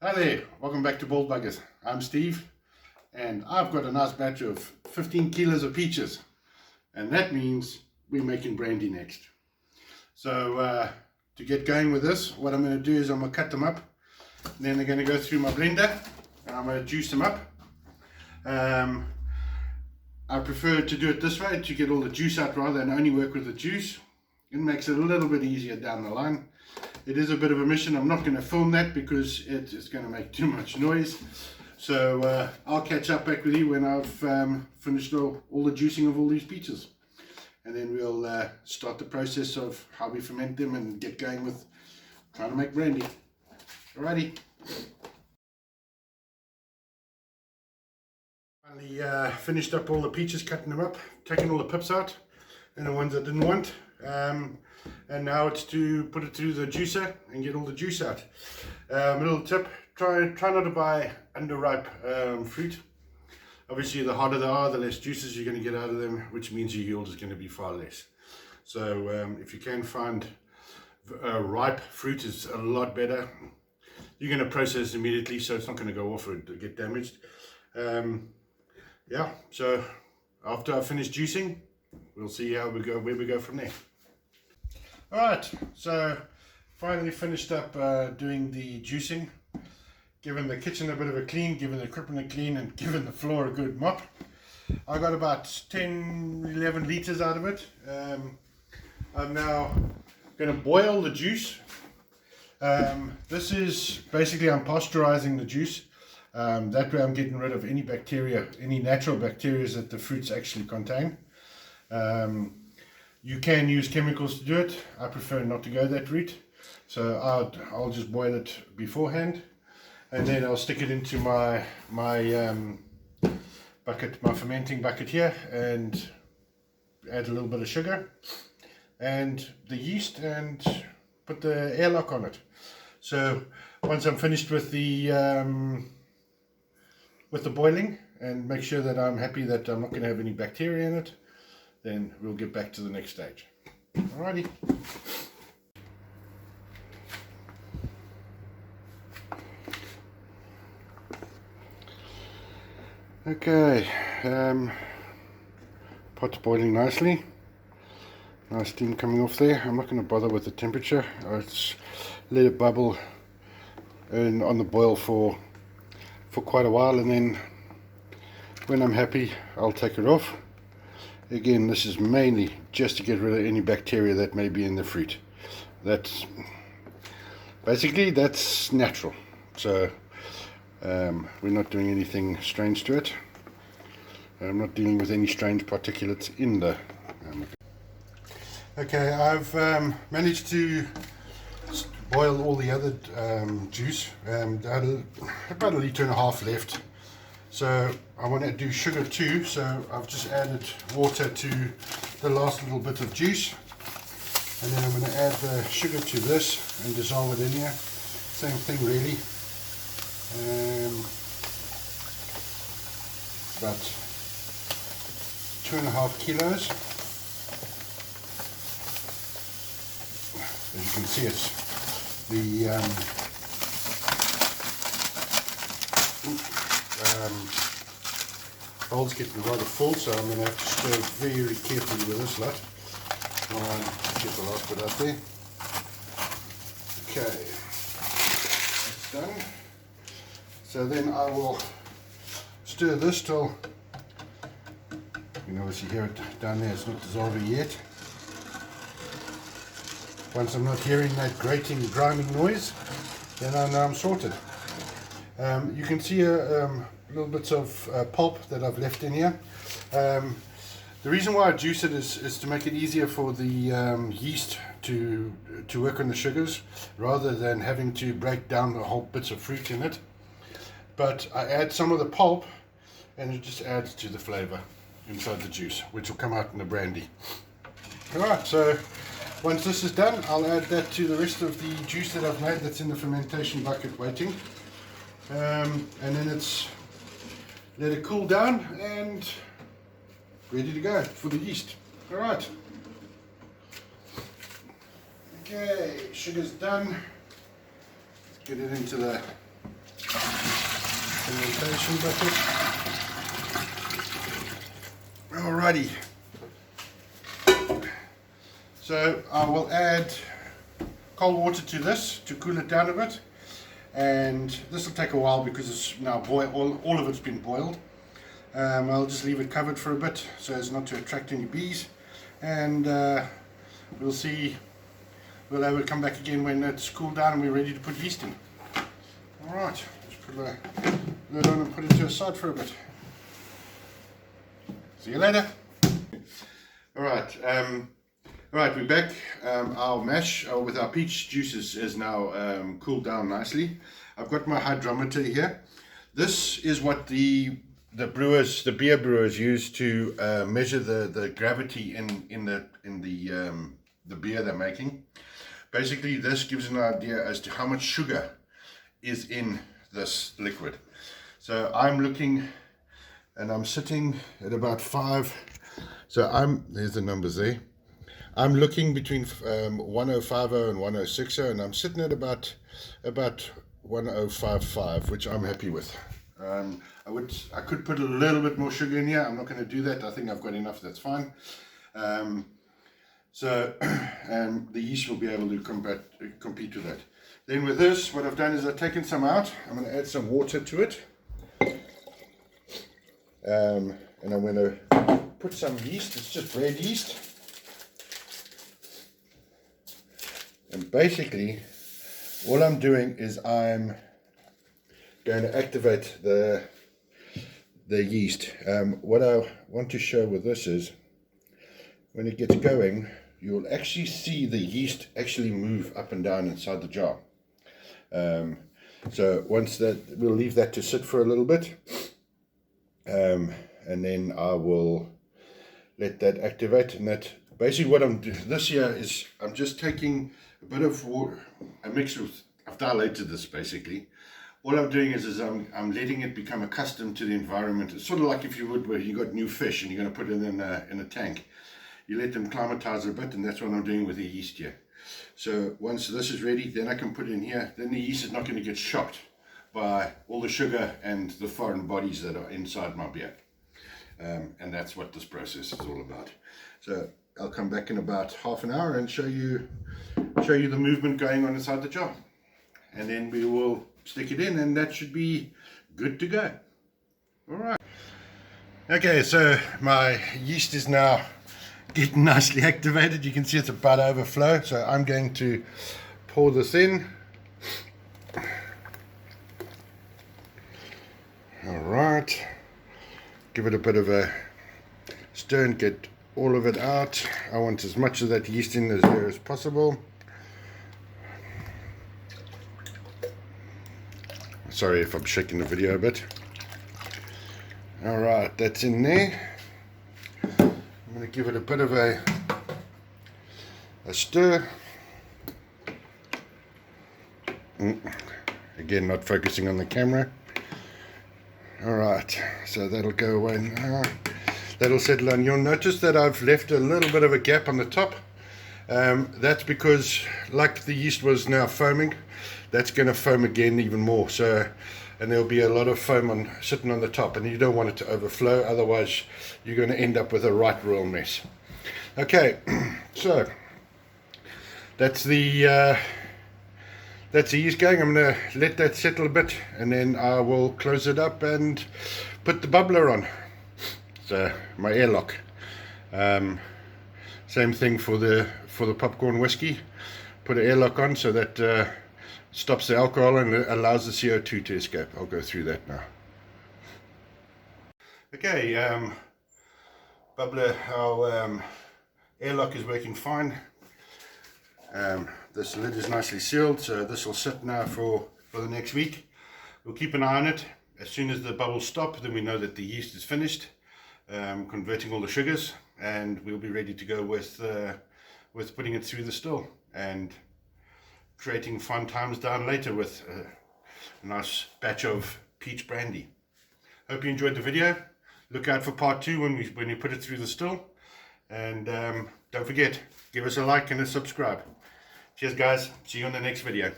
Hi there, welcome back to Bald Buggers. I'm Steve, and I've got a nice batch of 15 kilos of peaches, and that means we're making brandy next. So to get going with this, what I'm going to do is I'm going to cut them up, and then they're going to go through my blender, and I'm going to juice them up. I prefer to do it this way to get all the juice out rather than only work with the juice. It makes it a little bit easier down the line. It is a bit of a mission. I'm not going to film that because it is going to make too much noise. So I'll catch up back with you when I've finished all the juicing of all these peaches. And then we'll start the process of how we ferment them and get going with trying to make brandy. Alrighty. Finally finished up all the peaches, cutting them up, taking all the pips out and the ones I didn't want. And now it's to put it through the juicer and get all the juice out. Little tip, try not to buy underripe fruit. Obviously the harder they are, the less juices you're going to get out of them, which means your yield is going to be far less. So if you can find ripe fruit, is a lot better. You're going to process immediately, so it's not going to go off or get damaged. Yeah, so after I finish juicing, we'll see where we go from there. Alright, so finally finished up doing the juicing, giving the kitchen a bit of a clean, giving the equipment a clean, and giving the floor a good mop. I got about 10-11 litres out of it. I'm now going to boil the juice. This is basically, I'm pasteurizing the juice. That way I'm getting rid of any bacteria, any natural bacteria that the fruits actually contain. You can use chemicals to do it. I prefer not to go that route, so I'll just boil it beforehand, and then I'll stick it into my bucket, my fermenting bucket here, and add a little bit of sugar and the yeast, and put the airlock on it. So once I'm finished with the boiling and make sure that I'm happy that I'm not going to have any bacteria in it, then we'll get back to the next stage. Alrighty. Okay, pot's boiling nicely. Nice steam coming off there. I'm not going to bother with the temperature. I'll just let it bubble and on the boil for quite a while, and then when I'm happy, I'll take it off. Again, this is mainly just to get rid of any bacteria that may be in the fruit. That's natural. So we're not doing anything strange to it. I'm not dealing with any strange particulates in the Okay, I've managed to boil all the other juice. About 1.5 litres left. So I want to do sugar too, so I've just added water to the last little bit of juice, and then I'm going to add the sugar to this and dissolve it in here. Same thing really. About 2.5 kilos. As you can see, it's the bowl's getting rather full, so I'm going to have to stir very carefully with this lot. Get the last bit out there. Okay, that's done. So then I will stir this till, you can obviously hear it down there, it's not dissolving yet. Once I'm not hearing that grating, grinding noise, then I know I'm sorted. You can see little bits of pulp that I've left in here. The reason why I juice it is to make it easier for the yeast to work on the sugars, rather than having to break down the whole bits of fruit in it. But I add some of the pulp, and it just adds to the flavor inside the juice, which will come out in the brandy. Alright, so once this is done, I'll add that to the rest of the juice that I've made that's in the fermentation bucket waiting. And then let it cool down and ready to go for the yeast. Alright. Okay, sugar's done. Let's get it into the fermentation bucket. Alrighty. So I will add cold water to this to cool it down a bit, and this will take a while because it's now boiled. All of it's been boiled. I'll just leave it covered for a bit so as not to attract any bees, and we'll see. We'll have it come back again when it's cooled down and we're ready to put yeast in. Alright, let's put the lid on and put it to the side for a bit. See you later. Alright, we're back. Our mash with our peach juices is now cooled down nicely. I've got my hydrometer here. This is what the beer brewers use to measure the gravity in the beer they're making. Basically, this gives an idea as to how much sugar is in this liquid. So I'm looking, and I'm sitting at about 5. So there's the numbers there. I'm looking between 1050 and 1060, and I'm sitting at about 1055, which I'm happy with. I could put a little bit more sugar in here. I'm not going to do that. I think I've got enough. That's fine. So the yeast will be able to compete with that. Then with this, what I've done is I've taken some out. I'm going to add some water to it, and I'm going to put some yeast. It's just bread yeast, and basically all I'm doing is I'm going to activate the yeast. What I want to show with this is when it gets going, you'll actually see the yeast actually move up and down inside the jar. So once that, we'll leave that to sit for a little bit, and then I will let that activate. And that basically what I'm doing this here is I'm just taking a bit of water, a mixture with, I've dilated this basically. All I'm doing is I'm letting it become accustomed to the environment. It's sort of like if you would, where you got new fish and you're going to put it in a tank. You let them climatize a bit, and that's what I'm doing with the yeast here. So once this is ready, then I can put it in here. Then the yeast is not going to get shocked by all the sugar and the foreign bodies that are inside my beer. And that's what this process is all about. So I'll come back in about half an hour and show you the movement going on inside the jar. And then we will stick it in, and that should be good to go. All right. Okay, so my yeast is now getting nicely activated. You can see it's about to overflow, so I'm going to pour this in. All right, give it a bit of a stir and get all of it out. I want as much of that yeast in there as possible. Sorry if I'm shaking the video a bit. All right, that's in there. I'm going to give it a bit of a stir. Again, not focusing on the camera. Alright, so that'll go away now. That'll settle on. You'll notice that I've left a little bit of a gap on the top. That's because, like the yeast was now foaming, that's going to foam again even more. And there'll be a lot of foam sitting on the top, and you don't want it to overflow, otherwise you're going to end up with a right royal mess. Okay, so that's the yeast going. I'm going to let that settle a bit, and then I will close it up and put the bubbler on. So my airlock. Same thing for the popcorn whiskey. Put an airlock on so that stops the alcohol and allows the CO2 to escape. I'll go through that now. Okay, bubbler, our airlock is working fine. This lid is nicely sealed, so this will sit now for the next week. We'll keep an eye on it. As soon as the bubbles stop, then we know that the yeast is finished converting all the sugars, and we'll be ready to go with putting it through the still and creating fun times down later with a nice batch of peach brandy. Hope you enjoyed the video. Look out for part 2 when we put it through the still, and don't forget, give us a like and a subscribe. Cheers guys, see you on the next video.